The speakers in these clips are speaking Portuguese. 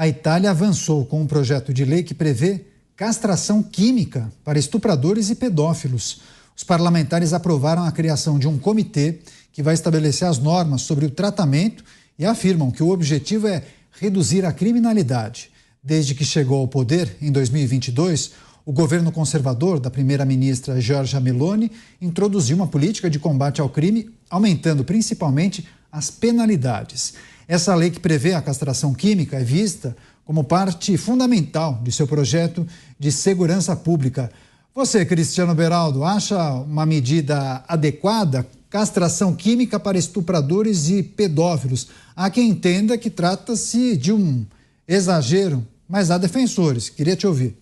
A Itália avançou com um projeto de lei que prevê castração química para estupradores e pedófilos. Os parlamentares aprovaram a criação de um comitê que vai estabelecer as normas sobre o tratamento e afirmam que o objetivo é reduzir a criminalidade. Desde que chegou ao poder, em 2022, o governo conservador da primeira-ministra Giorgia Meloni introduziu uma política de combate ao crime, aumentando principalmente as penalidades. Essa lei que prevê a castração química é vista como parte fundamental de seu projeto de segurança pública. Você, Cristiano Beraldo, acha uma medida adequada? Castração química para estupradores e pedófilos. Há quem entenda que trata-se de um exagero, mas há defensores. Queria te ouvir.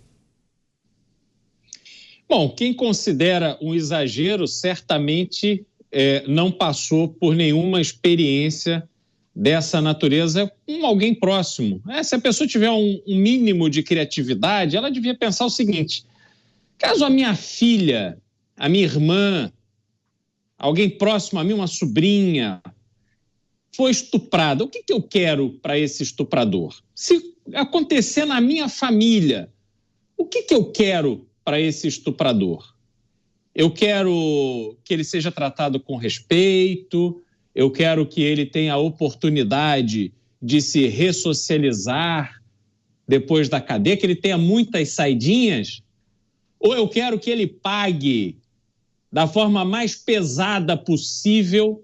Bom, quem considera um exagero certamente não passou por nenhuma experiência dessa natureza com alguém próximo. Se a pessoa tiver um mínimo de criatividade, ela devia pensar o seguinte: caso a minha filha, a minha irmã, alguém próximo a mim, uma sobrinha, foi estuprada, o que eu quero para esse estuprador? Se acontecer na minha família, o que eu quero para esse estuprador? Eu quero que ele seja tratado com respeito, eu quero que ele tenha a oportunidade de se ressocializar depois da cadeia, que ele tenha muitas saidinhas, ou eu quero que ele pague da forma mais pesada possível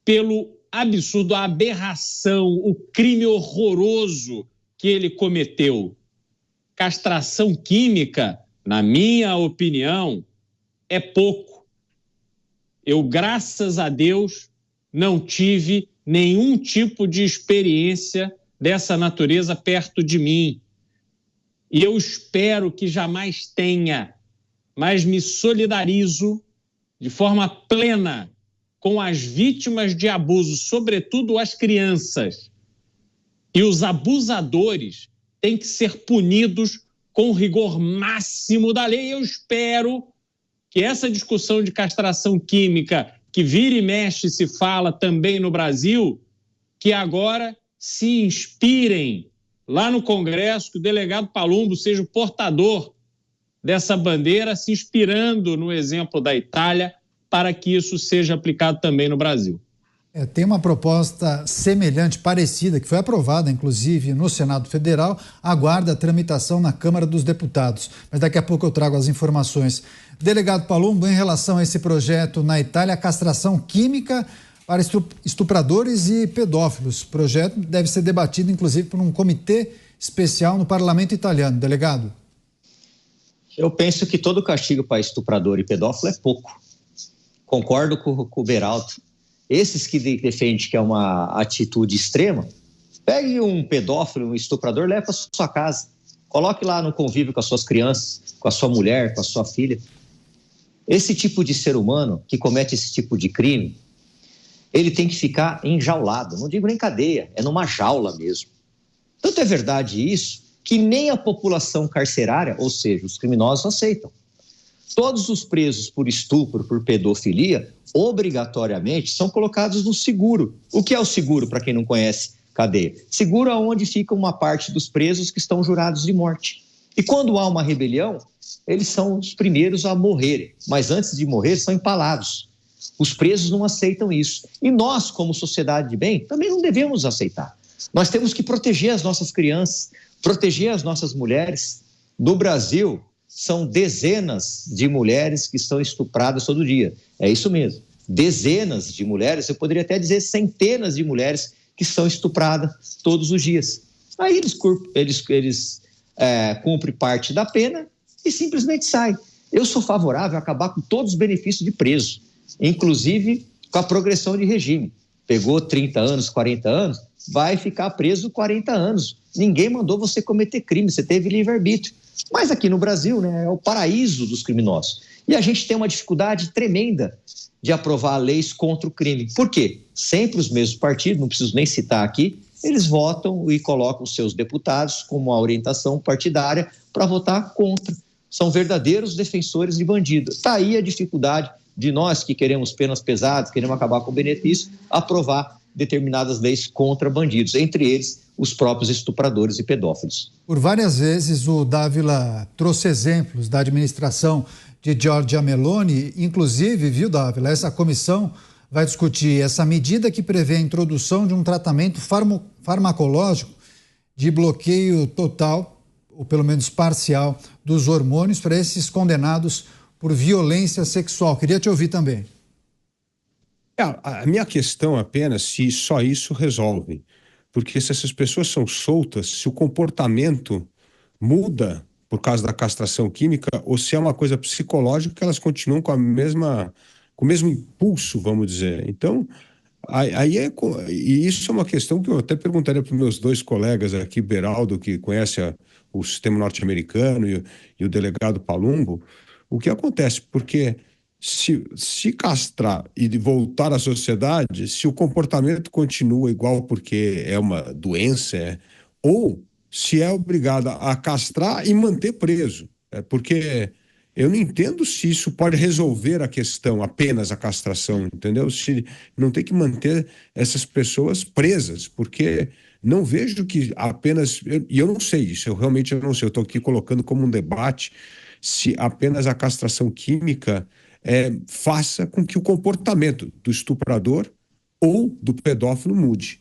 pelo absurdo, a aberração, o crime horroroso que ele cometeu. Castração química, na minha opinião, é pouco. Eu, graças a Deus, não tive nenhum tipo de experiência dessa natureza perto de mim. E eu espero que jamais tenha, mas me solidarizo de forma plena com as vítimas de abuso, sobretudo as crianças. E os abusadores têm que ser punidos com o rigor máximo da lei. Eu espero que essa discussão de castração química, que vira e mexe se fala também no Brasil, que agora se inspirem lá no Congresso, que o delegado Palumbo seja o portador dessa bandeira, se inspirando no exemplo da Itália, para que isso seja aplicado também no Brasil. Tem uma proposta semelhante, parecida, que foi aprovada, inclusive, no Senado Federal, aguarda a tramitação na Câmara dos Deputados. Mas daqui a pouco eu trago as informações. Delegado Palumbo, em relação a esse projeto na Itália, a castração química para estupradores e pedófilos. O projeto deve ser debatido, inclusive, por um comitê especial no parlamento italiano. Delegado? Eu penso que todo castigo para estuprador e pedófilo é pouco. Concordo com o Beraldo. Esses que defendem que é uma atitude extrema, pegue um pedófilo, um estuprador, leve para sua casa. Coloque lá no convívio com as suas crianças, com a sua mulher, com a sua filha. Esse tipo de ser humano que comete esse tipo de crime, ele tem que ficar enjaulado. Não digo nem cadeia, é numa jaula mesmo. Tanto é verdade isso que nem a população carcerária, ou seja, os criminosos, aceitam. Todos os presos por estupro, por pedofilia, obrigatoriamente são colocados no seguro. O que é o seguro, para quem não conhece cadeia? Seguro é onde fica uma parte dos presos que estão jurados de morte. E quando há uma rebelião, eles são os primeiros a morrerem. Mas antes de morrer, são empalados. Os presos não aceitam isso. E nós, como sociedade de bem, também não devemos aceitar. Nós temos que proteger as nossas crianças, proteger as nossas mulheres. No Brasil, são dezenas de mulheres que são estupradas todo dia. É isso mesmo. Dezenas de mulheres, eu poderia até dizer centenas de mulheres que são estupradas todos os dias. Aí eles cumprem parte da pena e simplesmente saem. Eu sou favorável a acabar com todos os benefícios de preso, inclusive com a progressão de regime. Pegou 30 anos, 40 anos, vai ficar preso 40 anos. Ninguém mandou você cometer crime, você teve livre-arbítrio. Mas aqui no Brasil, né, é o paraíso dos criminosos. E a gente tem uma dificuldade tremenda de aprovar leis contra o crime. Por quê? Sempre os mesmos partidos, não preciso nem citar aqui, eles votam e colocam seus deputados com uma orientação partidária para votar contra. São verdadeiros defensores de bandido. Está aí a dificuldade de nós que queremos penas pesadas, queremos acabar com o benefício, aprovar determinadas leis contra bandidos, entre eles os próprios estupradores e pedófilos. Por várias vezes o Dávila trouxe exemplos da administração de Giorgia Meloni, inclusive, viu, Dávila, essa comissão vai discutir essa medida que prevê a introdução de um tratamento farmacológico de bloqueio total, ou pelo menos parcial, dos hormônios para esses condenados por violência sexual. Queria te ouvir também. A minha questão é apenas se só isso resolve. Porque se essas pessoas são soltas, se o comportamento muda por causa da castração química, ou se é uma coisa psicológica que elas continuam com o mesmo impulso, vamos dizer. Então, e isso é uma questão que eu até perguntaria para os meus dois colegas aqui, Beraldo, que conhece o sistema norte-americano, e o delegado Palumbo, o que acontece, porque se castrar e voltar à sociedade, se o comportamento continua igual porque é uma doença, ou se é obrigada a castrar e manter preso. Porque eu não entendo se isso pode resolver a questão, apenas a castração, entendeu? Se não tem que manter essas pessoas presas, porque não vejo que apenas... E eu não sei isso, eu realmente não sei, eu estou aqui colocando como um debate se apenas a castração química faça com que o comportamento do estuprador ou do pedófilo mude.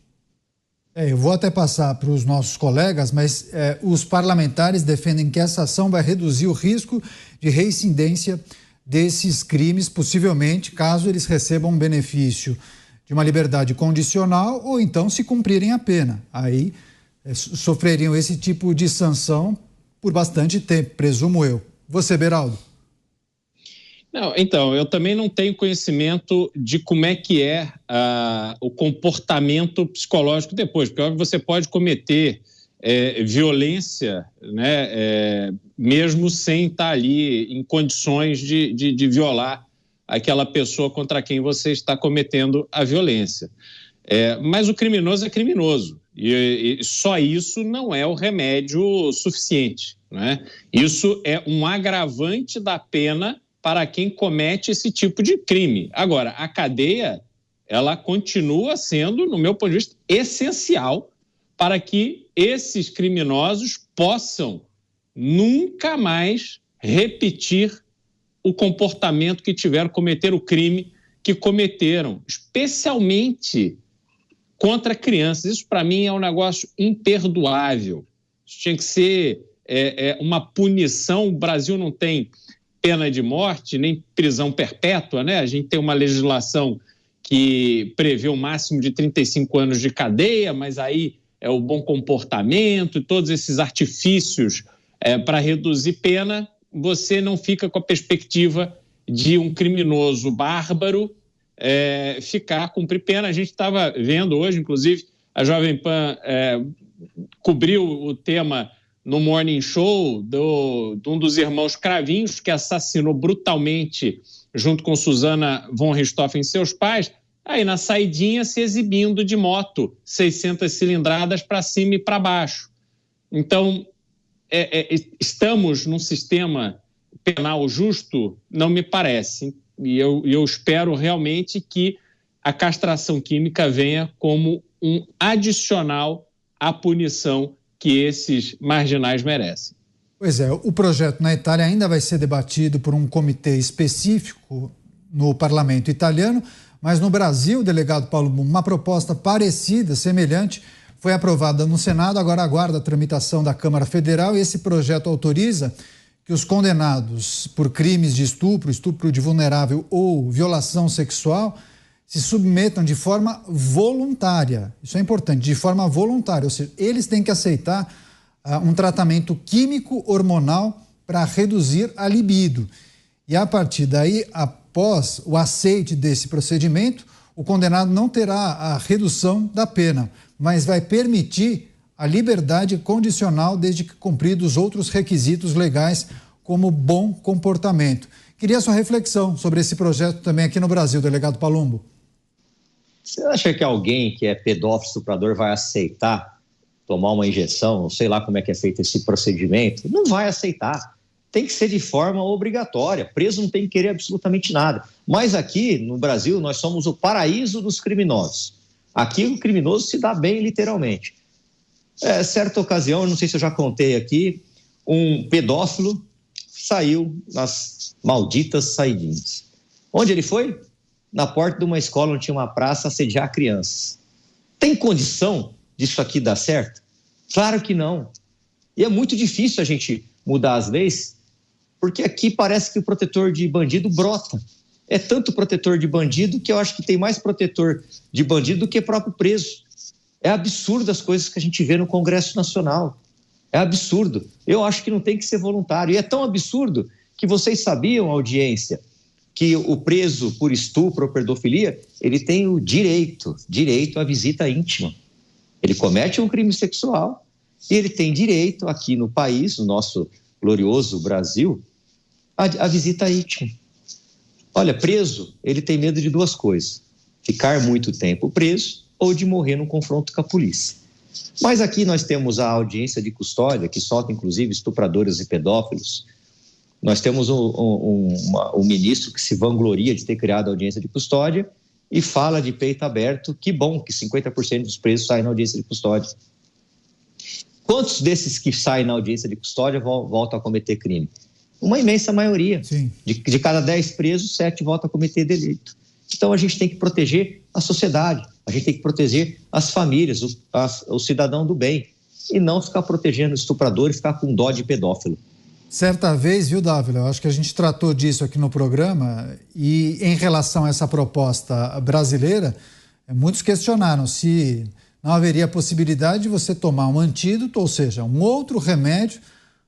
Eu vou até passar para os nossos colegas, mas os parlamentares defendem que essa ação vai reduzir o risco de reincidência desses crimes, possivelmente, caso eles recebam um benefício de uma liberdade condicional ou então se cumprirem a pena. Aí sofreriam esse tipo de sanção por bastante tempo, presumo eu. Você, Beraldo? Não, então, eu também não tenho conhecimento de como é que é o comportamento psicológico depois, porque você pode cometer violência, né, mesmo sem estar ali em condições de violar aquela pessoa contra quem você está cometendo a violência. Mas o criminoso é criminoso, e só isso não é o remédio suficiente, né? Isso é um agravante da pena para quem comete esse tipo de crime. Agora, a cadeia, ela continua sendo, no meu ponto de vista, essencial para que esses criminosos possam nunca mais repetir o comportamento que tiveram, cometer o crime que cometeram, especialmente contra crianças. Isso, para mim, é um negócio imperdoável. Isso tinha que ser uma punição. O Brasil não tem pena de morte, nem prisão perpétua, né? A gente tem uma legislação que prevê o máximo de 35 anos de cadeia, mas aí é o bom comportamento e todos esses artifícios para reduzir pena, você não fica com a perspectiva de um criminoso bárbaro cumprir pena. A gente estava vendo hoje, inclusive, a Jovem Pan cobriu o tema no Morning Show de um dos irmãos Cravinhos, que assassinou brutalmente, junto com Susana von Richthofen, seus pais, aí na saidinha se exibindo de moto, 600 cilindradas para cima e para baixo. Então, estamos num sistema penal justo? Não me parece. E eu espero realmente que a castração química venha como um adicional à punição que esses marginais merecem. Pois é, o projeto na Itália ainda vai ser debatido por um comitê específico no parlamento italiano, mas no Brasil, delegado Paulo, uma proposta parecida, semelhante, foi aprovada no Senado, agora aguarda a tramitação da Câmara Federal, e esse projeto autoriza que os condenados por crimes de estupro, estupro de vulnerável ou violação sexual se submetam de forma voluntária. Isso é importante, de forma voluntária, ou seja, eles têm que aceitar um tratamento químico hormonal para reduzir a libido. E a partir daí, após o aceite desse procedimento, o condenado não terá a redução da pena, mas vai permitir a liberdade condicional desde que cumpridos outros requisitos legais, como bom comportamento. Queria sua reflexão sobre esse projeto também aqui no Brasil, delegado Palumbo. Você acha que alguém que é pedófilo, estuprador, vai aceitar tomar uma injeção? Não sei lá como é que é feito esse procedimento. Não vai aceitar. Tem que ser de forma obrigatória. Preso não tem que querer absolutamente nada. Mas aqui, no Brasil, nós somos o paraíso dos criminosos. Aqui o criminoso se dá bem, literalmente. Certa ocasião, eu não sei se eu já contei aqui, um pedófilo saiu nas malditas saidinhas. Onde ele foi? Na porta de uma escola onde tinha uma praça, assediar crianças. Tem condição disso aqui dar certo? Claro que não. E é muito difícil a gente mudar as leis, porque aqui parece que o protetor de bandido brota. É tanto protetor de bandido que eu acho que tem mais protetor de bandido do que próprio preso. É absurdo as coisas que a gente vê no Congresso Nacional. É absurdo. Eu acho que não tem que ser voluntário. E é tão absurdo que vocês sabiam, audiência, que o preso por estupro ou pedofilia, ele tem o direito à visita íntima. Ele comete um crime sexual e ele tem direito aqui no país, no nosso glorioso Brasil, à visita íntima. Olha, preso, ele tem medo de duas coisas: ficar muito tempo preso ou de morrer num confronto com a polícia. Mas aqui nós temos a audiência de custódia, que solta inclusive estupradores e pedófilos. Nós temos um ministro que se vangloria de ter criado a audiência de custódia e fala de peito aberto, que bom que 50% dos presos saem na audiência de custódia. Quantos desses que saem na audiência de custódia voltam a cometer crime? Uma imensa maioria. De cada 10 presos, 7 voltam a cometer delito. Então a gente tem que proteger a sociedade, a gente tem que proteger as famílias, o cidadão do bem, e não ficar protegendo o estuprador e ficar com dó de pedófilo. Certa vez, viu, Dávila, eu acho que a gente tratou disso aqui no programa, e em relação a essa proposta brasileira, muitos questionaram se não haveria a possibilidade de você tomar um antídoto, ou seja, um outro remédio,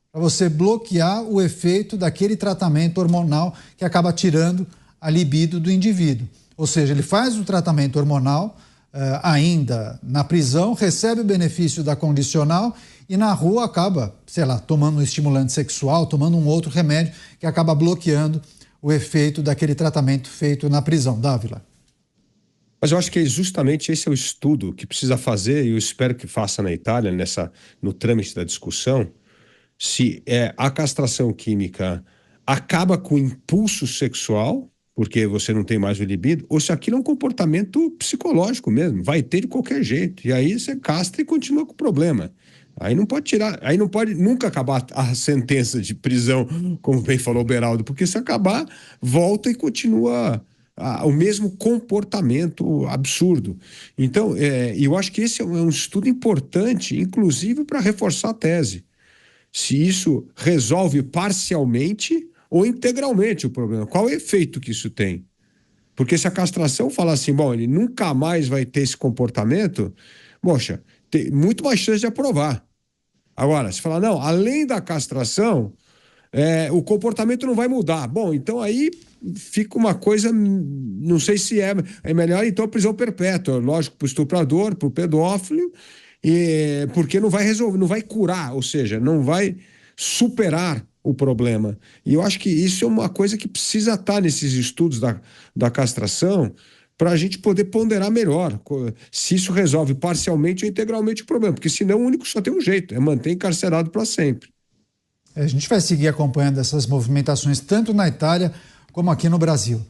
para você bloquear o efeito daquele tratamento hormonal que acaba tirando a libido do indivíduo. Ou seja, ele faz o tratamento hormonal ainda na prisão, recebe o benefício da condicional e na rua acaba, sei lá, tomando um estimulante sexual, tomando um outro remédio que acaba bloqueando o efeito daquele tratamento feito na prisão. Dávila. Mas eu acho que justamente esse é o estudo que precisa fazer, e eu espero que faça na Itália, no trâmite da discussão, se a castração química acaba com o impulso sexual, porque você não tem mais o libido, ou se aquilo é um comportamento psicológico mesmo, vai ter de qualquer jeito, e aí você castra e continua com o problema. Aí não pode tirar, aí não pode nunca acabar a sentença de prisão, como bem falou o Beraldo, porque se acabar, volta e continua o mesmo comportamento absurdo. Então, eu acho que esse é um estudo importante, inclusive para reforçar a tese. Se isso resolve parcialmente ou integralmente o problema. Qual é o efeito que isso tem? Porque se a castração falar assim, bom, ele nunca mais vai ter esse comportamento, poxa, tem muito mais chance de aprovar. Agora, se falar, não, além da castração, o comportamento não vai mudar. Bom, então aí fica uma coisa, não sei se é melhor, então, prisão perpétua, lógico, para o estuprador, para o pedófilo, porque não vai resolver, não vai curar, ou seja, não vai superar o problema. E eu acho que isso é uma coisa que precisa estar nesses estudos da castração, para a gente poder ponderar melhor se isso resolve parcialmente ou integralmente o problema, porque senão o único só tem um jeito, é manter encarcerado para sempre. A gente vai seguir acompanhando essas movimentações tanto na Itália como aqui no Brasil.